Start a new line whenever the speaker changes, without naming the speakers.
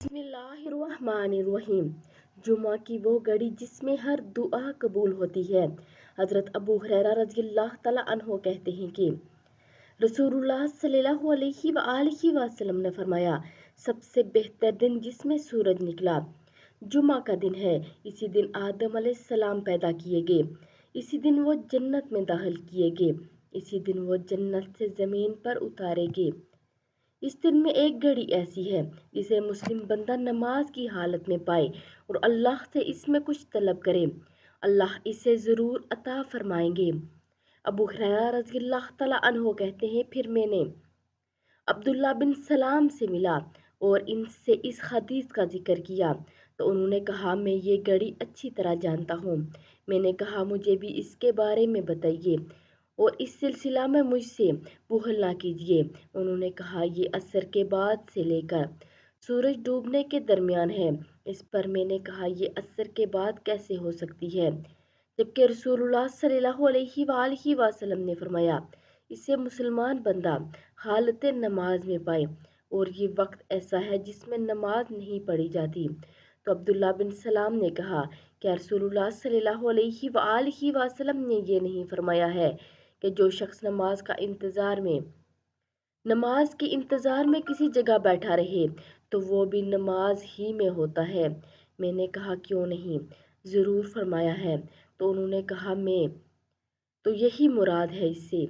بسم اللہ الرحمن الرحیم۔ جمعہ کی وہ گھڑی جس میں ہر دعا قبول ہوتی ہے۔ حضرت ابو ہریرہ رضی اللہ تعالیٰ عنہ کہتے ہیں کہ رسول اللہ صلی اللہ علیہ وآلہ وسلم نے فرمایا، سب سے بہتر دن جس میں سورج نکلا جمعہ کا دن ہے۔ اسی دن آدم علیہ السلام پیدا کیے گئے، اسی دن وہ جنت میں داخل کیے گئے، اسی دن وہ جنت سے زمین پر اتارے گئے۔ اس دن میں ایک گھڑی ایسی ہے جسے مسلم بندہ نماز کی حالت میں پائے اور اللہ سے اس میں کچھ طلب کرے، اللہ اسے ضرور عطا فرمائیں گے۔ ابو ہریرہ رضی اللہ تعالیٰ عنہ کہتے ہیں، پھر میں نے عبداللہ بن سلام سے ملا اور ان سے اس حدیث کا ذکر کیا تو انہوں نے کہا، میں یہ گھڑی اچھی طرح جانتا ہوں۔ میں نے کہا، مجھے بھی اس کے بارے میں بتائیے اور اس سلسلہ میں مجھ سے بخل نہ کیجیے۔ انہوں نے کہا، یہ عصر کے بعد سے لے کر سورج ڈوبنے کے درمیان ہے۔ اس پر میں نے کہا، یہ عصر کے بعد کیسے ہو سکتی ہے، جبکہ رسول اللہ صلی اللہ علیہ وآلہ وسلم نے فرمایا، اسے مسلمان بندہ حالت نماز میں پائے اور یہ وقت ایسا ہے جس میں نماز نہیں پڑھی جاتی۔ تو عبداللہ بن سلام نے کہا، کیا رسول اللہ صلی اللہ علیہ وآلہ وسلم نے یہ نہیں فرمایا ہے کہ جو شخص نماز کے انتظار میں کسی جگہ بیٹھا رہے تو وہ بھی نماز ہی میں ہوتا ہے؟ میں نے کہا، کیوں نہیں، ضرور فرمایا ہے۔ تو انہوں نے کہا، میں تو یہی مراد ہے اس سے